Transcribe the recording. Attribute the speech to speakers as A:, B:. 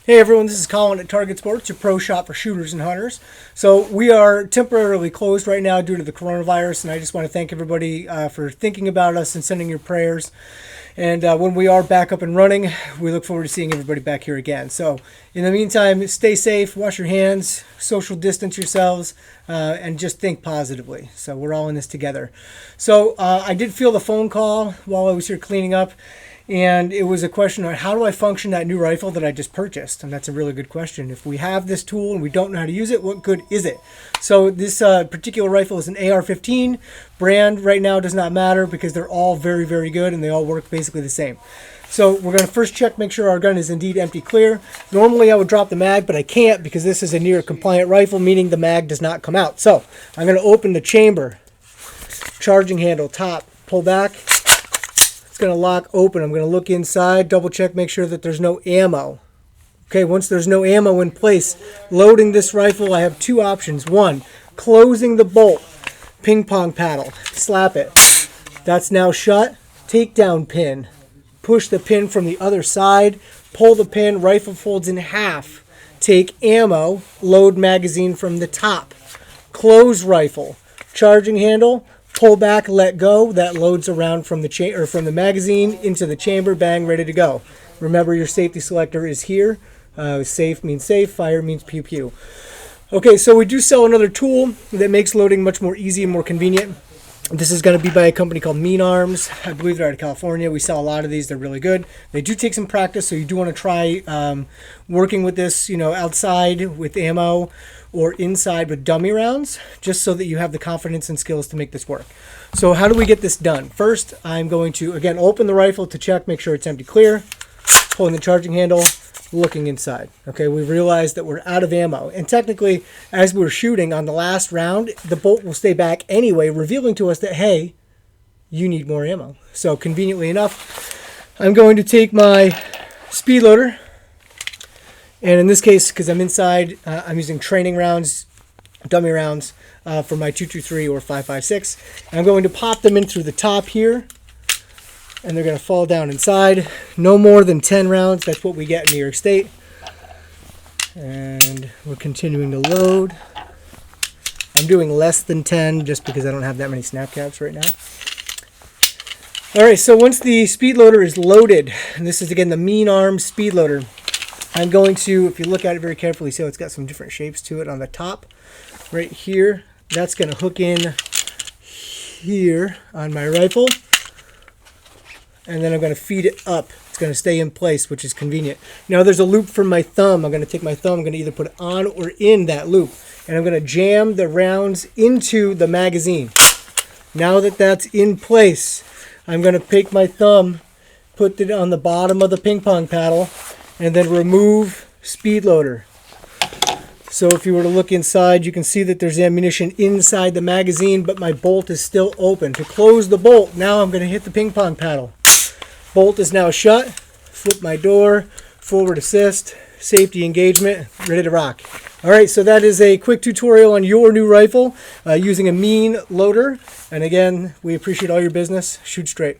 A: Hey everyone, this is Colin at Target Sports, your pro shop for shooters and hunters. So we are temporarily closed right now due to the coronavirus, and I just want to thank everybody for thinking about us and sending your prayers. And when we are back up and running, we look forward to seeing everybody back here again. So in the meantime, stay safe, wash your hands, social distance yourselves, and just think positively. So we're all in this together. So I did feel the phone call while I was here cleaning up. And it was a question of how do I function that new rifle that I just purchased? And that's a really good question. If we have this tool and we don't know how to use it, what good is it? So this particular rifle is an AR15. Brand right now does not matter because they're all very, very good and they all work basically the same. So we're going to first check, make sure our gun is indeed empty clear. Normally I would drop the mag, but I can't because this is a near compliant rifle, meaning the mag does not come out. So I'm going to open the chamber, charging handle, top, pull back. Going to lock open. I'm going to look inside, double check, make sure that there's no ammo. Okay, once there's no ammo in place, loading this rifle, I have two options. One, closing the bolt, ping pong paddle, slap it. That's now shut. Takedown pin. Push the pin from the other side, pull the pin, rifle folds in half. Take ammo, load magazine from the top. Close rifle, charging handle, pull back, let go. That loads around from the from the magazine into the chamber. Bang, ready to go. Remember, your safety selector is here. Safe means safe. Fire means pew pew. Okay, so we do sell another tool that makes loading much more easy and more convenient. This is going to be by a company called Mean Arms. I believe they're out of California. We sell a lot of these. They're really good. They do take some practice, so you do want to try working with this, outside with ammo or inside with dummy rounds, just so that you have the confidence and skills to make this work. So how do we get this done? First, I'm going to, again, open the rifle to check, make sure it's empty clear, pulling the charging handle, looking inside. Okay, we've realized that we're out of ammo. And technically, as we're shooting on the last round, the bolt will stay back anyway, revealing to us that, hey, you need more ammo. So conveniently enough, I'm going to take my speed loader. And in this case, because I'm inside, I'm using training rounds, dummy rounds for my 223 or 5.56. I'm going to pop them in through the top here, and they're going to fall down inside. No more than 10 rounds. That's what we get in New York State. And we're continuing to load. I'm doing less than 10 just because I don't have that many snap caps right now. All right, so once the speed loader is loaded, and this is again the Mean Arms speed loader, I'm going to, if you look at it very carefully, see how it's got some different shapes to it on the top. Right here, that's going to hook in here on my rifle. And then I'm going to feed it up. It's going to stay in place, which is convenient. Now there's a loop for my thumb. I'm going to take my thumb, I'm going to either put it on or in that loop. And I'm going to jam the rounds into the magazine. Now that that's in place, I'm going to take my thumb, put it on the bottom of the ping pong paddle, and then remove speed loader. So if you were to look inside, you can see that there's ammunition inside the magazine, but my bolt is still open. To close the bolt, now I'm going to hit the ping pong paddle. Bolt is now shut. Flip my door, forward assist, safety engagement, ready to rock. All right, so that is a quick tutorial on your new rifle using a Mean loader. And again, we appreciate all your business. Shoot straight.